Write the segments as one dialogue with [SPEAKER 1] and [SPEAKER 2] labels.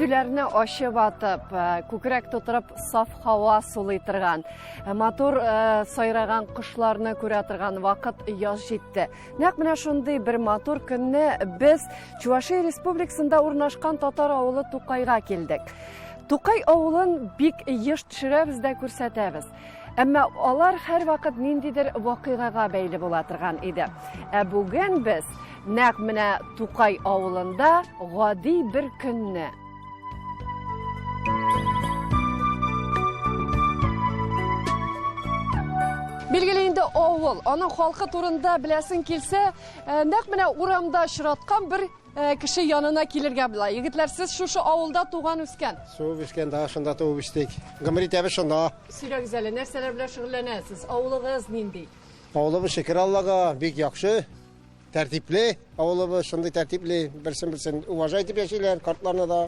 [SPEAKER 1] Өйләрне ачып атып, күкрәк тутырып саф һава сулый торган, мотор сайраган кошларны күрә торган вакыт яз җитте. Нәкъ менә шундый бер мотор көнне без Чувашия Республикасында урнашкан татар авылы Тукайга килдек. Тукай авылын бик еш төшерәбез дә күрсәтәбез. Әмма алар һәр вакыт ниндидер вакыйгага бәйле була торган иде. Бүген без нәкъ менә Тукай авылында гади бер көнне Билгеле инде авыл, аның халкы турында беләсең килсә, нәкъ менә урамда очраткан бер кеше янына килергә була. Егетләр, сез шушы авылда туган үскән.
[SPEAKER 2] Туып үскән, да, шунда туып үстек. Гомер итәбез шунда.
[SPEAKER 1] Сөйләгез әле, нәрсәләр белән шөгыльләнәсез? Авылыгыз нинди?
[SPEAKER 2] Авылыбыз шөкер Аллага бик яхшы, тәртипле. Авылыбыз шундый тәртипле, берсен-берсен уважай итеп яшиләр, картларны да.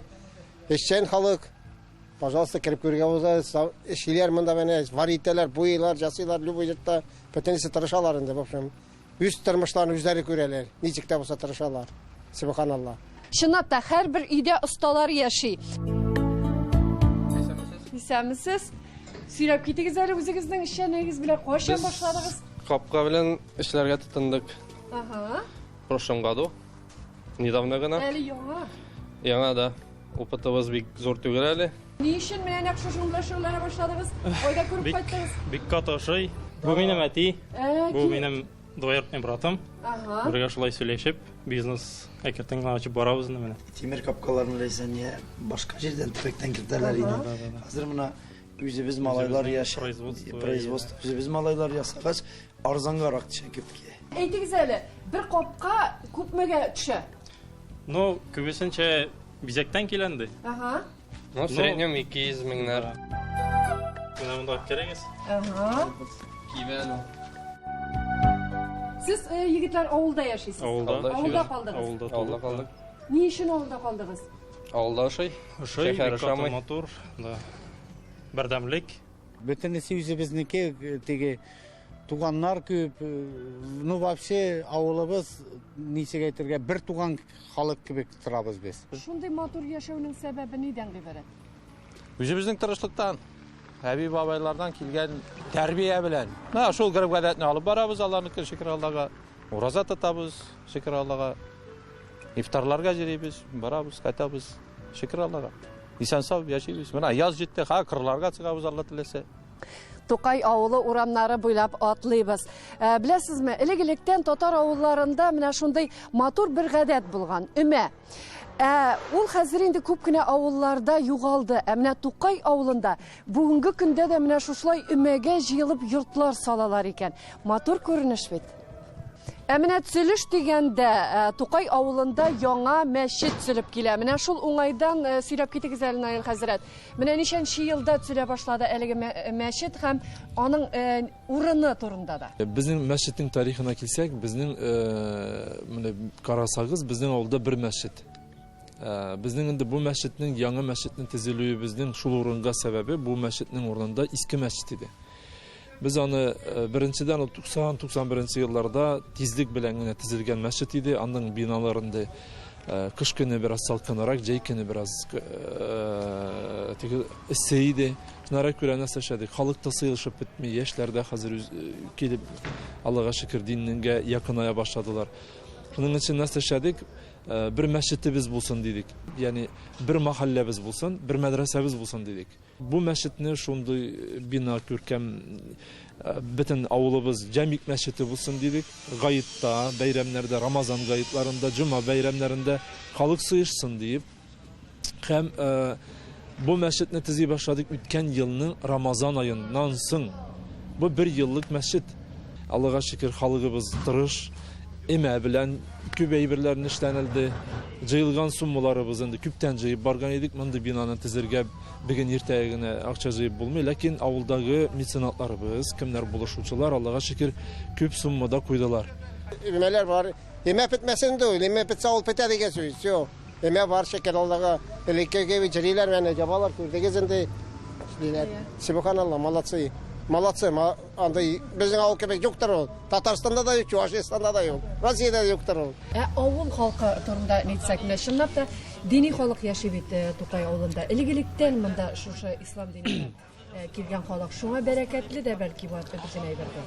[SPEAKER 2] Эшчән халык. Пожалуйста, кирип күргә булса, эшләр монда менә варитәләр, буйлар, жасыйлар, любой җирдә бөтенесе тырышалар инде, в общем. Үз тормышларын үзләре күрәләр. Ничек тә булса тырышалар. Субханалла.
[SPEAKER 1] Чынлап та һәрбер өйдә осталар яши. Исәнмесез? Сөйләп китегез әле үзегезнең эшчәнлегегез белән кайчан башладыгыз?
[SPEAKER 3] Капка белән эшләргә тотындык.
[SPEAKER 1] Ага.
[SPEAKER 3] В прошлом году. Недавно гына.
[SPEAKER 1] Әле яңа.
[SPEAKER 3] Яңа да. Опытыбыз бик зур түгел әле.
[SPEAKER 1] Ни өчен менә нәкъ шушы белән шөгыльләнә башладыгыз? Кайда күреп кайттыгыз?
[SPEAKER 4] Бик каты ошый. Бу минем әти, бу минем двоюродный братым.
[SPEAKER 1] Ага.
[SPEAKER 4] Бергә шулай сөйләшеп, бизнес әкертен ачып барабыз инде менә.
[SPEAKER 5] Тимер капкаларны ләйсәне башка җирдән төпәктән кертәләр иде. Хәзер менә үзебез малайлар яши, производство үзебез малайлар ясагач арзангарак төшә күпкә.
[SPEAKER 1] Әйтегез әле, бер капка күпмегә төшә?
[SPEAKER 4] Ну, күбесенчә бизәктән киләнде.
[SPEAKER 1] Ага.
[SPEAKER 3] Ну, в среднем 200 меңнәр.
[SPEAKER 4] Менә монда керегез.
[SPEAKER 1] Ага.
[SPEAKER 3] Кибән.
[SPEAKER 1] Сез егетләр авылда яшисез. Авылда калдыгыз.
[SPEAKER 3] Авылда калдык.
[SPEAKER 1] Ни өчен авылда калдыгыз?
[SPEAKER 3] Авылда ошый.
[SPEAKER 4] Ошый
[SPEAKER 3] Шәһәр
[SPEAKER 4] бик каты
[SPEAKER 3] ошамый.
[SPEAKER 4] мотор, да. Бердәмлек.
[SPEAKER 6] Бөтенесе үзебезнеке, теге туганнар күп, ну вообще авылыбыз ничек әйтергә бер туган халык кебек торабыз без.
[SPEAKER 1] Шундый мотор яшәүнең сәбәбе нидән гыйбарәт?
[SPEAKER 7] Үзебезнең тырышлыктан, әби бабайлардан килгән тәрбия белән. Менә шул гәрәбгәдәтне алып барабыз, Аллаһның шөкер Аллага. Ураза тотабыз, шөкер Аллага. Ифтарларга җирибез, барабыз, кайтабыз, шөкер Аллага. Исән сау яшибез. Менә яз җитте, кырларга чыгабыз Алла теләсә.
[SPEAKER 1] Тукай авылы урамнары буйлап атлыйбыз. Беләсезме, элек-электән татар авылларында менә шундый матур бер гадәт булган. Өмә. Ул хәзер инде күп кенә авылларда югалды. Менә Тукай авылында бүгенге көндә дә менә шушылай өмәгә җыелып йортлар салалар икән. Матур күренеш бит. Менә төзелеш дигәндә Тукай авылында яңа мәчет төзелеп килә. Менә шул уңайдан сөйләп китегез әле, Наил хәзрәт. Менә ничәнче елда төзелә башлады әлеге мәчет һәм аның урыны турында да.
[SPEAKER 8] Безнең мәчетнең тарихына килсәк, безнең менә карасагыз, безнең авылда бер мәчет. Безнең инде бу мәчетнең яңа мәчетнең төзелүе безнең шул урынга сәбәбе бу мәчетнең урынында иске мәчет иде. Biz аны беренчедән 90-91 елларда тизлек белән генә төзелгән мәчет иде. Аның биналарында кыш көне бераз салкынрак, җәй көне бераз эссе иде. Шунара күрә нәрсәшәдек. Халык та сыелышып бетми, яшьләр дә хәзер килеп Аллага шөкер динненгә якыная башладылар. Шуның өчен нәрсәшәдек, бер мәчетебез булсын дидек. Ягъни бер мәхәлләбез булсын, бер мәдрәсәбез булсын дидек. Бу мәчетне шундый бина күркәм бөтен авылыбыз җәмик мәчете булсын дидек. Гаетта, бәйрәмнәрдә, Рамазан гаетларында, Җума бәйрәмнәрендә халык сыешсын дип, һәм бу мәчетне төзи башладык үткән елның Рамазан аеннан соң. Бу бер еллык мәчет. Аллага шөкер, халыгыбыз тырыш, эмә белән күп әйберләрне эшләнелде. Җыелган суммаларыбыз инде күптән җыеп барган идек. Мондый бинаны төзергә бүген иртәгә генә акча җыеп булмый, ләкин авылдагы меценатларыбыз, кемнәр булышучылар, Аллага шөкер, күп суммада куйдылар.
[SPEAKER 2] Эмәләр бар. Эмә бетмәсен дә, эмә бетсә ул бетә дигән сүз. Всё. Эмә бар шөкер Аллага. Элеккеге җириләр менә җабалар күрдегез инде. Субханалла, молодцы. Молодцы, андай bizning avul kebek yoktur o. Tatarstanda da yok, Çuvaşistan'da da yok. Rusya'da da yoktur o.
[SPEAKER 1] Avul halkı turunda netsek ne? Şunlap da dini halk yaşayıp Tukay avulunda. İlgilikten mında şu İslam dini kirgen halk. Şuna bereketli de belki bu bizim ayberdi.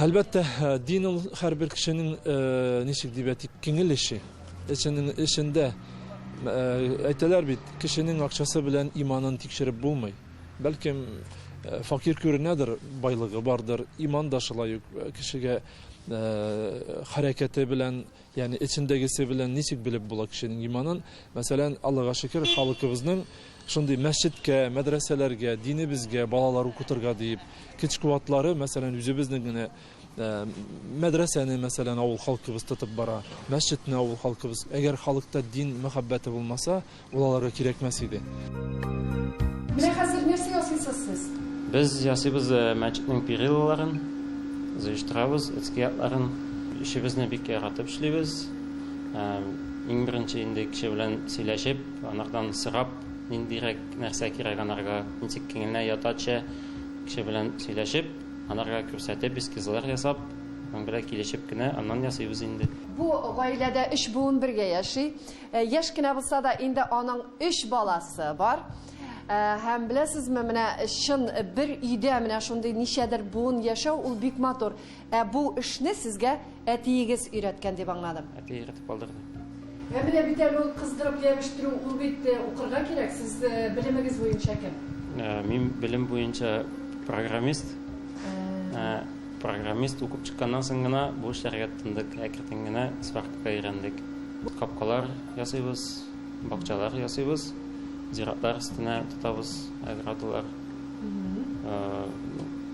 [SPEAKER 8] Elbette din her bir kişinin nişik dibetik kengeleşi. İçinde ayteler bit kişinin akçası bilen imanın tikşirip bulmay. Belki fakir körünedir, baylığı vardır, iman da şılayık kişiye hareketi bilen, yani içindegisi bilen nisik bilip bula kişinin imanın. Mesela Allah'a şükür halkımızın şimdi mescitke, medreselerge, dinimizge, balalar okuturga deyip, küçük kuvatları mesela yüzümüzün medreseni mesela avul halkımız tutup bara, mescitini avul halkımız, eğer halkta din muhabbeti bulmasa, olalara kirekmesiydi.
[SPEAKER 1] Ne hazır neresi yasıyorsunuz siz?
[SPEAKER 9] Biz yaşayız mescidin pirillaарын, zıyıştırabız, etkiyatların işimizni bik yaratıp işleybiz. En birinci indi kişi bilen söyleşip, onlardan sırap, indirek nerse kirek anarga, niçik kengiline yataçı kişi bilen söyleşip, anarga kürsete biz kızlar yasap, onlara kileşip kine, ondan yaşayız indi.
[SPEAKER 1] Bu ailede üç buğun birge yaşay. Yaş kine bulsa da indi onun 3 balası var. Hem bilesizmi mine şun bir ide mine şunday nişedir buğun yaşav ul büyük motor. Bu işni sizge etiyigiz üretken deb anladım.
[SPEAKER 9] Eti yaratıp aldırdı.
[SPEAKER 1] Hem de bir tane kızdırıp yemiştir ul bit okurga gerek. Siz biliminiz boyunca kim?
[SPEAKER 9] Min bilim boyunca programist. Programist okup çıkkandan sonra bu işlerge tındık, ekirtingine svarkka öğrendik. Kapkalar yaşayız, bakçalar yaşayız. Ziratlar üstüne tutabız, agradılar.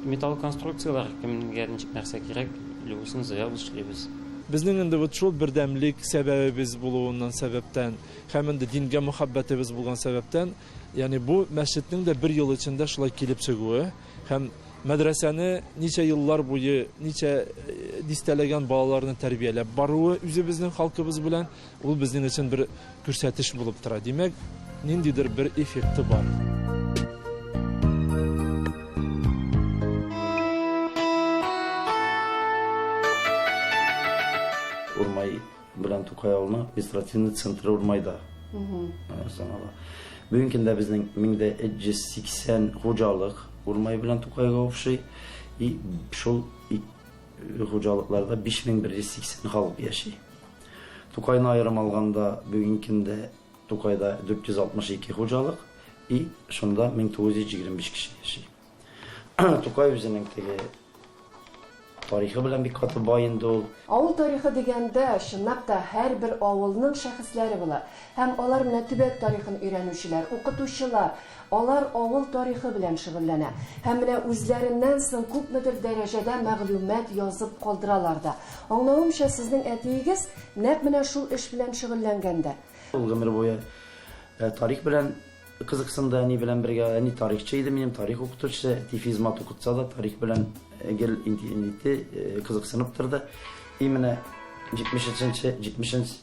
[SPEAKER 9] Metal konstruksiyalar kimге нәрсе керек, үлгісін зыябыз, işleybiz.
[SPEAKER 8] Bizning endi bu şol birdemlik sebebimiz bulduğundan sebepten, hem de dinge muhabbetimiz bulgan sebepten, yani bu mescidin de bir yıl içinde şulay kelip çıkığı, hem medreseni nice yıllar boyu, nice distelegen balalarını terbiyelep barığı, üzümüzün halkımız bilen, ol bizning için bir kürsetiş bulup tura. Demek, nindidir bir efekti var.
[SPEAKER 5] Urmay bilen Tukay avuluna administrativni centri Urmayda. Bugünkünde bizning 1180 hocalık Urmay bilen Tukayga okşay. Şol hocalıklarda 5180 halk yaşay. Tukay'ın ayrım alganda bugünkünde Tukay'da 462 hocalık. Şunda 1925 kişi yaşay. Tukay bizning tarihi bilen bir katı bayındı ol.
[SPEAKER 1] Avul tarihi degende şunlap da her bir avulның şahısları bular. Hem olar bilen tübek tarihini öğrenüşçüler, okutuşçular, olar avul tarihi bilen şıgıllana. Hem de özlerinden soň köpmedir derecede maglumat yazıp kaldıralar da. Anlawımça sizning etiyigiz nep mene şul iş bilen şıgıllanganda.
[SPEAKER 5] Ömür boyu tarih bilen kızıksında ni bilen birge ni tarihçiydi, benim tarih okutuşçu, tifizmat okutsa da tarih bilen gel interneti kızıksınıptırdı. İmine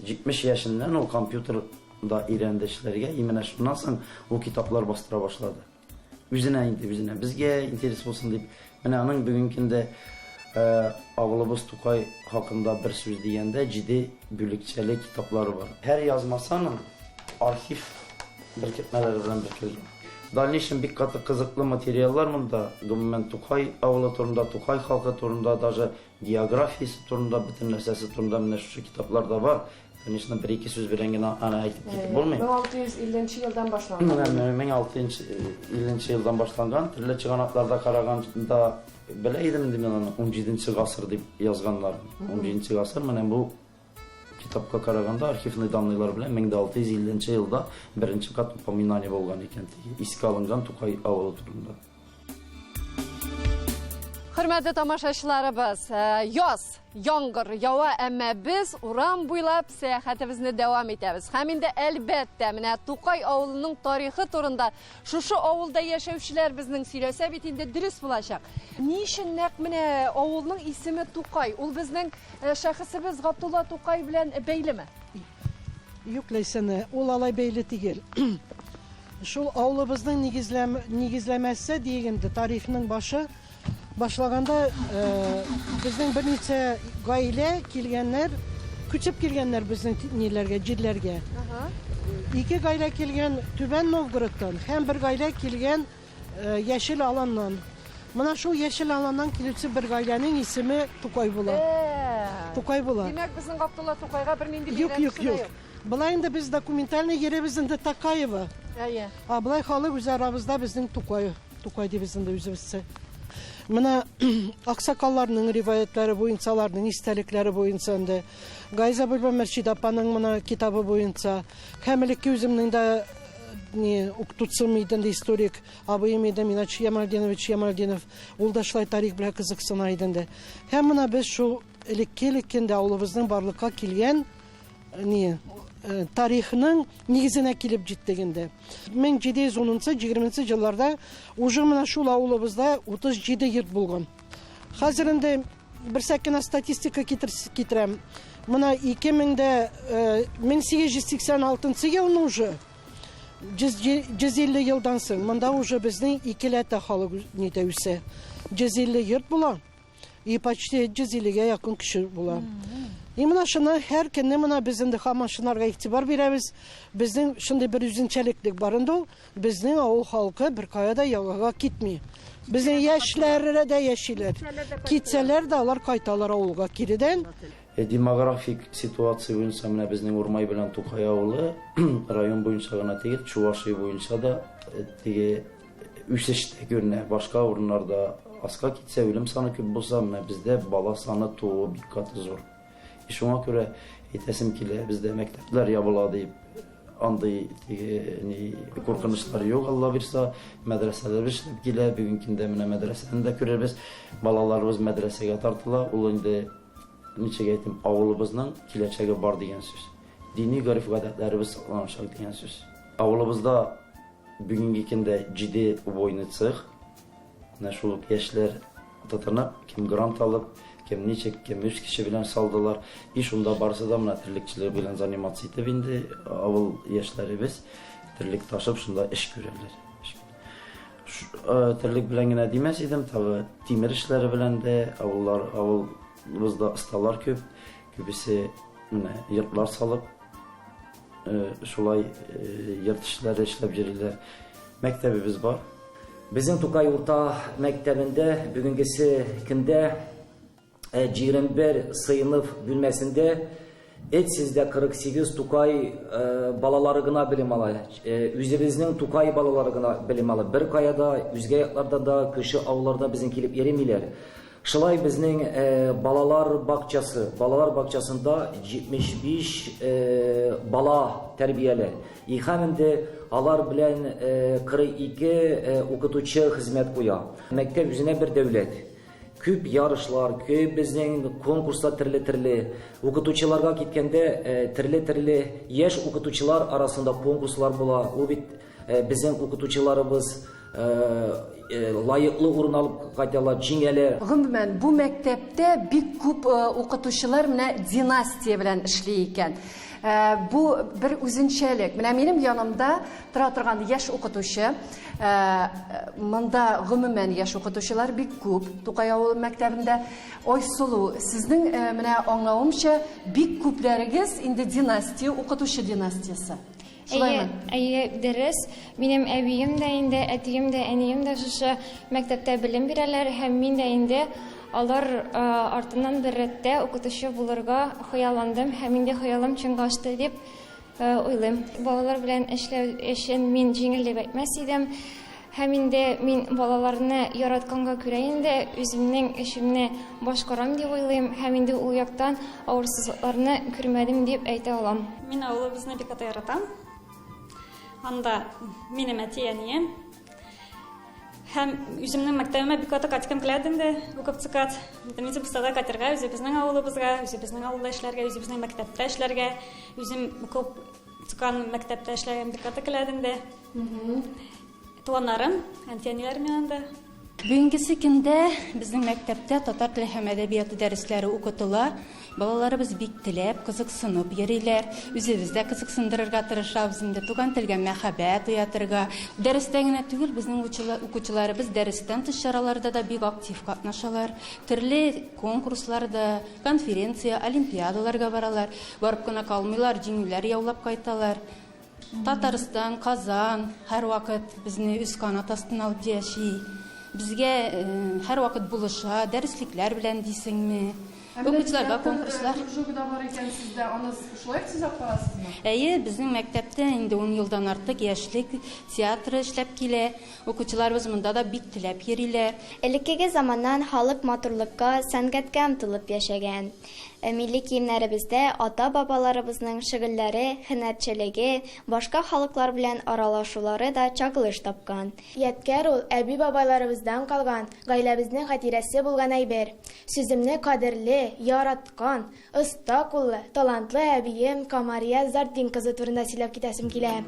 [SPEAKER 5] 70 yaşından o kompüterda öğrendiğişlerge imine şundan sonra o kitaplar bastıra başladı. Üzüne bizge interes olsun deyip mene onun bugünkünde Ağılımız Tukay hakkında bir söz diyende ciddi bölükçeli kitapları var. Her yazmasanın arşiv biriktirmeleri bilen biriktirir. Dalışın bir katı kızıklı materyaller mı da Gümmen Tukay avlı turunda, Tukay halkı turunda, dahi geografisi turunda, bütün nesesi turunda mene şu kitaplar da var. Ben işte bir iki söz birengine ana aytıp gitip olmayın.
[SPEAKER 1] 1650 yıldan başlangan.
[SPEAKER 5] Ben 1650 yıldan başlangan. Türlü çıganaklarda Karaganda bileydim dedim onu 17. asır deyip yazganlar. 17. asır menen bu kitapka Karaganda arxivni danlılar bilen 1650 yılda birinci kat upaminani bolgan eken. İski alıngan Tukay avulu turunda.
[SPEAKER 1] Hürmetli tamaşaçılarımız, yoz, yağmur yava ama biz uran boylap seyahatimizni devam ederiz. Hem de elbette mine Tukay avulunun tarihi turunda şu avulda yaşayışlar bizning söylese bitinde dürüst bulacak. Niçin nek mine avulunun ismi Tukay? Ol bizning şahsımız Abdullah Tukay bilen beyli mi?
[SPEAKER 10] Yok leysene, ol alay beyli değil. Şu avlumuzun nigizlemesi diyegimde tarihinin başı Башлаганда безнең берничә гаилә килгәннәр, күчеп килгәннәр безнең ниләргә, җирләргә. Ике гаилә килгән Түбән Новгородтан, һәм бер гаилә килгән Яшел Аланнан. Менә шул Яшел Аланнан килүче бер гаиләнең исеме Тукай була. Тукай була.
[SPEAKER 1] Димәк, безнең Габдулла Тукайга бер нинди
[SPEAKER 10] Юк. Булай инде без документальный йөребез инде Такаева. Булай халык үз арабызда безнең Тукай дип инде үзебезчә. Менә аксакалларның риваятлары буенча, аларның истәлекләре буенча инде Гайза Бульба Мөршид апаның менә китабы буенча, һәм элекке үземнең дә укытучым иде историк абыем иде Минач Ямалдинов, ул да шулай тарих белән кызыксына иде. Һәм менә без шул элекке авылыбызның барлыкка килгән тарихының нигезенә килеп җиттек инде. 1710-20 елларда уже менә шул авылыбызда 37 йорт булган. Хәзер инде бер сәкенә статистика китерәм. Менә 1886 елны уже 150 елдан соң монда уже безнең икеләтә халык нидә үсә. 150 йорт була. И почти 150-гә якын кеше була. Менә шуны һәр көнне менә без инде һаман шунарга игътибар бирәбез. Безнең шундый бер үзенчәлеклек бар инде ул. Безнең авыл халкы бер кая да ялгага китми. Безнең яшьләре дә яшиләр. Китсәләр дә алар кайталар авылга киридән.
[SPEAKER 5] Демографик ситуация буенча менә безнең Урмай белән Тукай авылы район буенча гына түгел, Чувашия буенча да теге үсештә күренә. Башка урыннарда аска китсә үлем саны күп булса, менә бездә бала саны туу бик каты зур. Шуңа күрә әйтәсем килә, бездә мәктәпләр ябыла дип андый куркынычлар юк, Алла бирсә, мәдрәсәләр эшләп килә. Бүген көндә менә мәдрәсәне дә күрәбез. Балаларыбыз мәдрәсәгә тартыла. Ул инде ничек әйтим, авылыбызның киләчәге бар дигән сүз. Дини гореф-гадәтләребез сакланачак дигән сүз. Авылыбызда бүгенге көндә 7 убойный цех. Менә шул яшьләр тотынып, кем грант алып, кем ничек, кем үз кеше белән салдылар. И шунда барысы да менә терлекчелек белән заниматься итеп инде авыл яшьләребез терлек ташып шунда эш күрәләр. Терлек белән генә димәс идем, тагы тимер эшләре белән дә авылыбызда осталар күп. Күбесе менә йортлар салып, шулай йорт эшләре эшләп йөриләр. Мәктәбебез бар.
[SPEAKER 11] Безнең Тукай урта мәктәбендә бүгенгесе көндә 21 сыйныф бүлмәсендә 48 Тукай балалары гына белем ала. Үзебезнең Тукай балалары гына белем ала. Бер каяда, үзгә якларда да, кеше авылларда безнең килеп йөремиләр. Шулай безнең балалар бакчасында 75 бала тәрбияле. Һәм инде алар белән 42 укытучы хезмәт куя. Мәктәп үзенә бер дәүләт. Күп ярышлар, күп безнең конкурслар төрле-төрле. Укытучыларга киткәндә төрле-төрле яшь укытучылар арасында конкурслар була. Ул бит безнең укытучыларыбыз лайыклы урын алып кайталар, җиңәләр.
[SPEAKER 1] Гомумән, бу мәктәптә бик күп укытучылар менә династия белән эшли икән. Бу бер үзенчәлек. Менә минем янымда тора торган яшь укытучы, монда гомумән яшь укытучылар бик күп. Тукай авыл мәктәбендә Айсылу, сезнең менә аңлавымча бик күпләрегез инде династия, укытучы династиясы.
[SPEAKER 12] Әйе, дөрес. Минем әбием дә инде, әтием дә, әнием дә шушы мәктәптә белем бирәләр, һәм мин дә инде алар артыннан бер рәттә укытучы булырга хыялландым, һәм инде хыялым чынга ашты дип уйлыйм. Балалар белән эшләү өчен мин җиңел дип әйтмәс идем. Һәм инде мин балаларны яратканга күрә инде үземнең эшемне башкарам дип уйлыйм, һәм инде ул яктан авырсызлыкларны күрмәдем дип әйтә алам.
[SPEAKER 13] Мин авылыбызны бик каты яратам. Анда минем әти-әнием. Һәм үземнең мәктәбемә бик каты каткан киләдем дә, укып чыккач, инде бусага катырга, үзебезнең авылыбызга, үзебезнең авылда эшләргә, үзебезнең мәктәптә эшләргә, үзем укып чыккан мәктәптә эшләргә бик каты киләдем дә. Туганнарым, әти-әниләр менән дә
[SPEAKER 14] Бүгінгі көндә біздің мәктәптә татар теле һәм әдәбияты дәресләре укытыла. Балаларыбыз бик теләп, кызыксынып йөриләр. Үзебез дә кызыксындырырга тырышабыз инде, туган телгә мәхәббәт уятырга. Дәрестә генә түгел, безнең укучыларыбыз дәрестән тыш чараларда да бик актив катнашалар. Төрле конкурсларда, конференция, олимпиадаларга баралар. Барып кына калмыйлар, җиңүләр яулап кайталар. Татарстан, Казан һәр вакыт безне үз канат астына алып яши. Безгә һәр вакыт булыша, дәреслекләр белән дисеңме? Укучыларга конкурслар. Әйе, безнең мәктәптә инде 10 елдан артык яшьлек театры эшләп килә. Укучыларыбыз монда да бик теләп йөриләр.
[SPEAKER 15] Элеккеге заманнан халык матурлыкка, сәнгатькә омтылып яшәгән. Милли киемнәребездә ата-бабаларыбызның шөгыльләре, һөнәрчелеге, башка халыклар белән аралашулары да чагылыш тапкан. Ядкәр ул әби-бабайларыбыздан калган, гаиләбезнең хатирәсе булган әйбер. Сүземне кадерле, яраткан, оста куллы, талантлы әбием Камария Зардин кызы турында сөйләп китәсем килә.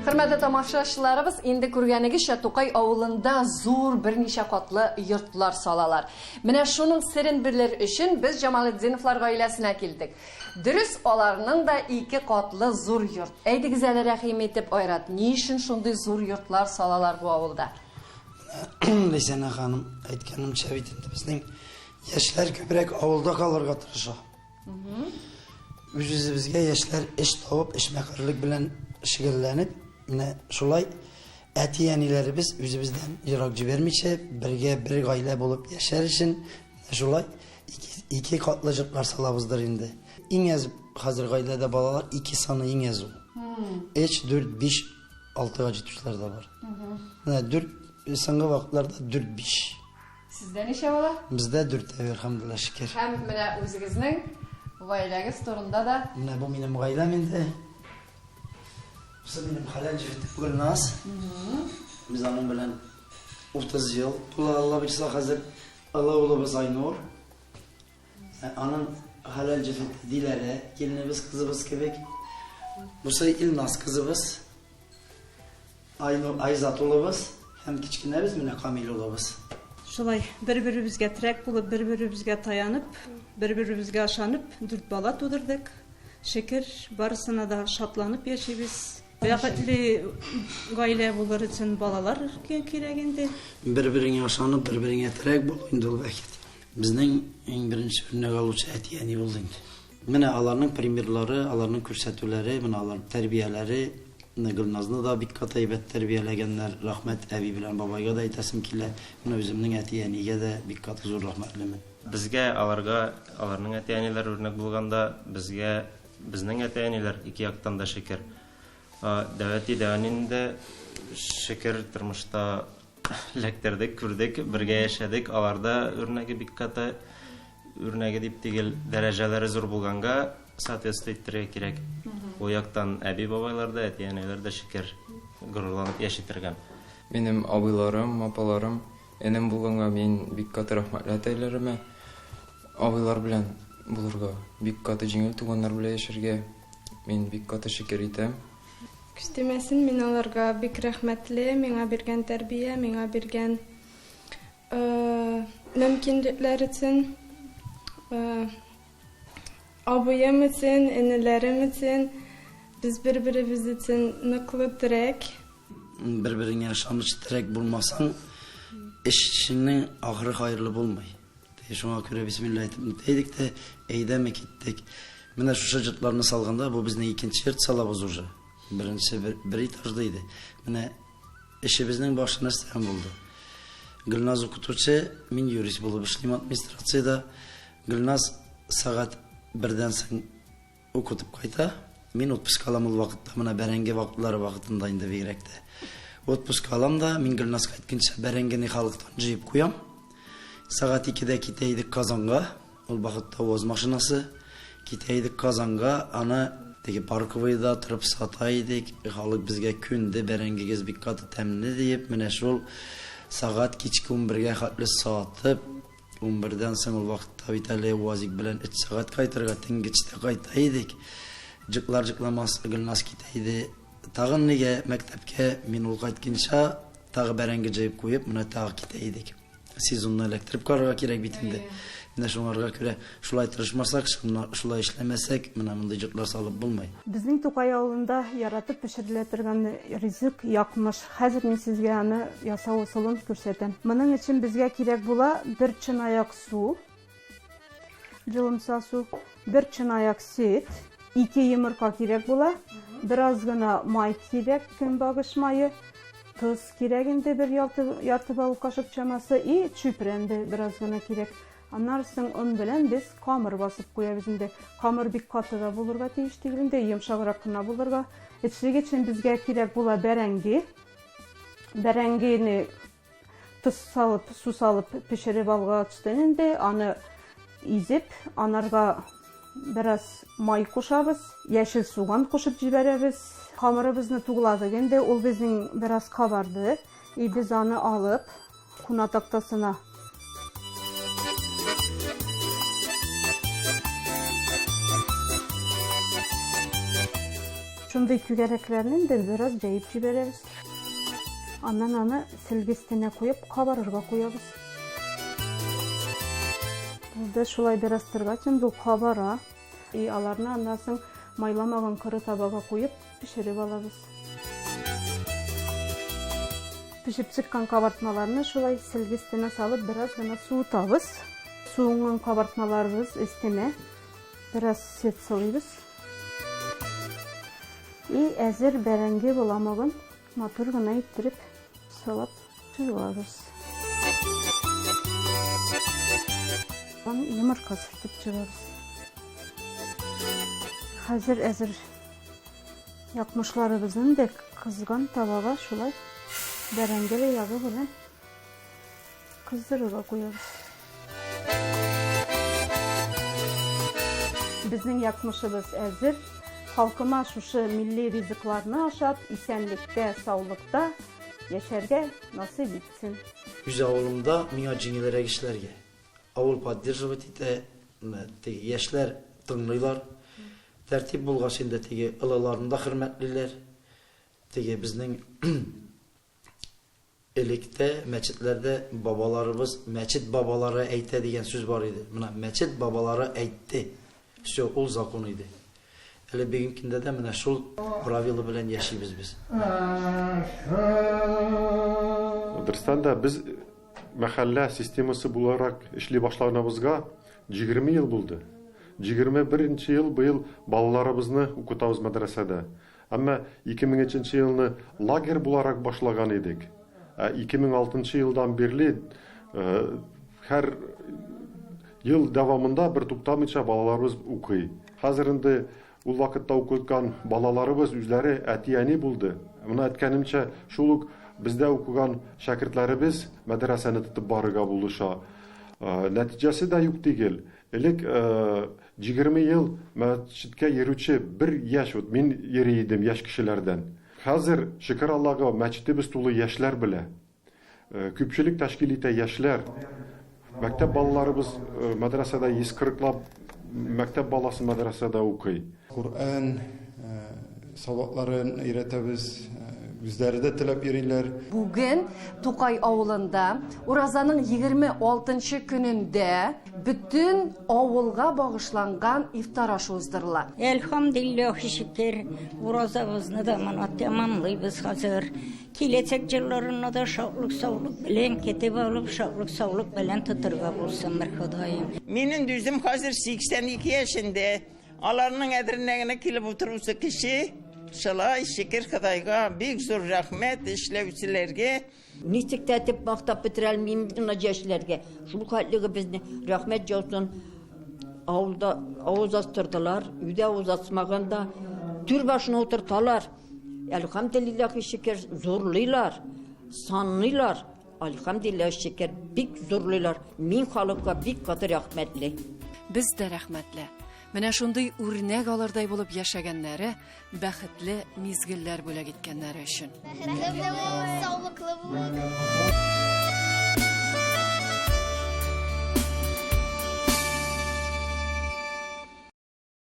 [SPEAKER 1] Хөрмәтле тамашачыларыбыз, инде күргәнегезчә Тукай авылында зур берничә катлы йортлар салалар. Менә шуның серен белер өчен без Җамалетдиновлар гаиләсенә килдек. Дөрес, аларның да 2 катлы зур йорт. Әйдегез әле рәхим итеп айрат, ни өчен шундый зур йортлар салалар бу авылда?
[SPEAKER 5] Ләйсәнә ханым әйткәнемчә бит инде безнең яшьләр күбрәк авылда калырга тырыша. Үзебезгә яшьләр эш табып, эшмәкәрлек белән шөгыльләнеп, менә шулай әти-әниләребез үзебездән ерак җибәрмичә, бергә бер гаилә булып яшәр өчен шулай 2 катлы йортлар салабыздыр инде. Иң әз хәзер гаиләдә балалар 2 саны иң әз ул. 3, 4, 5, 6 га җитүчеләр дә бар. Менә 4 соңгы вакытларда 4-5.
[SPEAKER 1] Сездә ничә бала?
[SPEAKER 5] Бездә 4 әлхәмдүлилlah шөкер.
[SPEAKER 1] Һәм менә үзегезнең гаиләгез турында да.
[SPEAKER 5] Менә бу минем гаиләм инде. Biz benim halal cüveti Gülnaz. Biz onun bilen 30 yıl. Allah bilse hazır Allah oğlumuz Aynur. Onun halal cüveti dilere, gelinimiz kızımız kebek. Bu say İlnaz kızımız. Aynur Ayzat oğlumuz. Hem küçükünemiz mine Kamil oğlumuz.
[SPEAKER 16] Şolay bir-birimizge trek bulup, bir-birimizge tayanıp, bir-birimizge aşanıp, 4 bala tudurduk. Şeker barısına da şatlanıp yaşayız. Бәхетле гаилә булыр өчен балалар кирәк инде.
[SPEAKER 5] Бер-береңә yaşanып, бер-береңә терәк бул инде ул вакыт. Безнең иң беренче үрнәк алучы әти-әни булды инде. Менә аларның примерлары, аларның күрсәтүләре, менә алар тәрбияләре, Гөлназны да бик катайбәт тәрбияләгәннәр. Рәхмәт әби белән бабайга да әйтәсем килә. Менә үземнең әти-әнигә дә бик каты зур рәхмәтлемен.
[SPEAKER 9] Безгә аларга, аларның әти-әниләре үрнәк булганда, безгә безнең әти-әниләр 2 яктан да шәкер. Дәвәти дәванинде шәкер тормышта ләктердек, күрдек, бергә яшәдек. Аларда үрнәге бик каты, үрнәге дип тигел дәрәҗәләре зур булганга соответствовать итәргә кирәк. Бу яктан әби-бабайларда, әти-әниләрдә шәкер горурланып яшитергән.
[SPEAKER 17] Минем абыйларым, апаларым, энем булганга мин бик каты рәхмәт әйтәләремә. Абыйлар белән булырга, бик каты җиңел туганнар белән яшәргә мин бик каты шәкер итәм.
[SPEAKER 18] Күстемәсен мин аларга бик рәхмәтле, миңа биргән тәрбия, миңа биргән мөмкинлекләр өчен, абыем өчен, энеләрем өчен, без бер-беребез өчен ныклы терәк.
[SPEAKER 5] Бер-береңә ышаныч терәк булмасаң, эшеңнең ахыры хайырлы булмый. Шуңа күрә бисмилла әйтеп әйдик тә, әйдәме киттек. Менә шушы йортларны салганда, бу безнең 2нче йорт салабыз уже. Birinci bir etajdaydı. Mene işimizin başına sen buldu. Gülnaz okutucu, min yürüyüş bulup işlem administrasyada. Gülnaz saat 1'den sen okutup kayta. Min otpus kalamul vakitte, mene berenge vakitleri vakitindeydi verekte. Otpus kalamda min Gülnaz kaytkinçe berengeni halıktan jiyip koyam. Saat 2'de kiteydik Kazan'a. Ol vakitte oz maşinası. Kiteydik Kazan'a ana Teki parkıvayda tırıp sataydık, halık bizge kündü, berengegez bir katı temni deyip, mene şol saat keçki 11'ge hatlı saatib 11'den soň ol wagtda Vitaliy Wazik bilen 3 saat kaytırga tengiçte kaytaydyk. Jıklar Gülnaz kiteydi. Tagın nege mektepke min ol kaytkinşa tağı berenge jayıp koyup mına tağı kiteydik. Sezonunu elektrip kararga kerek bitinde. Mine şoňarga köre şulay tırışmasak, şulay işlemesek mına mınday jıklar salıp bulmay.
[SPEAKER 16] Bizning Tokay awulunda yaratıp pişiriletirgen rizik yakmış. Hazır men sizge anı yasa usulun körseten. Mının için bizge kerek bula bir çyn ayak su, jılımsa su, bir çyn ayak süt, 2 yumurka kerek bula, biraz gına may kerek, gün bagış mayı, tuz kerek indi bir yartı balık kaşık çaması, çüprende biraz gına kerek. Anlarsın on bilen biz kamır basıp koyabız indi. Kamır bir katıda bulurga teyiştigilinde, yumşagırak kına bulurga. Etçilik için bizge kerek bula berengi. Berengini tuz salıp, su salıp pişirip alga tüsteninde, anı izip, anarga biraz may koşabız, yeşil soğan koşup jiberemiz. Kamırыбызны tuğladıgende, ol bizning biraz kabardı. Biz anı alıp, kuna taktasına şunday kügereklerinin de biraz jayıp jiberemiz. Andan anı silgisine koyup kabarırga koyabız. Burada şulay biraz tırgaçın bu kabara. Alarını anlasın maylamagan kırı tabaga koyup pişirip alabız. Pişip çıkan kabartmalarını şulay silgisine salıp biraz gana suutabız. Suğunun kabartmalarımız üstüne biraz süt salıyız. Әзір бәрәңге боламағын матур гына иттеріп салап жуабыз. Yumurka sürtüp жуабыз. Hazır әзір yakmışlarımızın da kızgan tabağa şulay bərəngeli yağı bilen kızdırığa koyabız. Bizning yakmışımız әзір. Halkıma şuşu milli riziklarını aşap, isenlikte, sağlıkta yaşarga nasip etsin.
[SPEAKER 5] Güzel avulumda mina cinilere işlerge. Avul поддерживать ite, yaşlar tınlıylar. Tertip bulgasında tege ılalarında hürmetliler. Tege bizning elikte, meçitlerde babalarımız, meçit babaları eyte diyen söz var idi. Buna meçit babaları eytti. Şu ol zakonuydu. Hele bugünkünde de mine şul pravili bilen yaşayız biz.
[SPEAKER 19] Dırstanda biz mahalle sistemisi bularak işli başlarımızga 20 yıl buldu. 21. yıl bu yıl balalarımızı okutabız medresede. Ama 2003 yılını lager bularak başlagan edik. 2006 yıldan beri her yıl devamında bir tutamıca balalarımız okuyor. Hazırında ул вакытта укыткан балаларыбыз үзләре әтияни булды. Моны әйткәнемчә, шул ук бездә укыган шәкертләребез мәдрәсәне тотып барырга булыша. Нәтиҗәсе дә юк түгел. Элек 20 ел мәчеткә йөрүче бер яшь, мин йөри идем яшь кешеләрдән. Хәзер шөкер Аллага мәчетебез тулы яшьләр белә. Күпчелек тәшкил итә яшьләр. Мәктәп балаларыбыз мәдрәсәдә 140лап мәктәп баласы мәдрәсәдә укый.
[SPEAKER 20] Kur'an savakların öğretemiz, bizleri de tilep yeriler.
[SPEAKER 1] Bugün Tokay avulunda Urazanın 26. gününde bütün avulga bağışlangan iftar aşı uzdırılar.
[SPEAKER 21] Elhamdülillah şükür Urazamızı da tamamlayız hazır. Gelecek yıllarına da şaşlık sağlık bilen ketip alıp şaşlık sağlık bilen tutırga bulsun merhudayım.
[SPEAKER 22] Benim düzüm hazır 82 yaşında. Alarının edirnegine kilip oturursa kişi şalay şükür Xudayga büyük zor rahmet işlevçilerge.
[SPEAKER 23] Nistik tertip maktap bitirelmeyim bütün acıyaşlarga. Şulu kalliği bizni rahmet olsun. Avulda avuz astırdılar. Üde avuz asmağında tür başına oturtalar. Elhamdülillah şükür zorluylar. Sanlıylar. Elhamdülillah şükür büyük zorluylar. Min halıkka büyük katı rahmetli.
[SPEAKER 1] Biz de rahmetli. Менә шундый үрнәк алырдай булып яшәгәннәре бәхетле мизгелләр бүләк иткәннәре өчен.
[SPEAKER 15] Саулыклы булыгыз.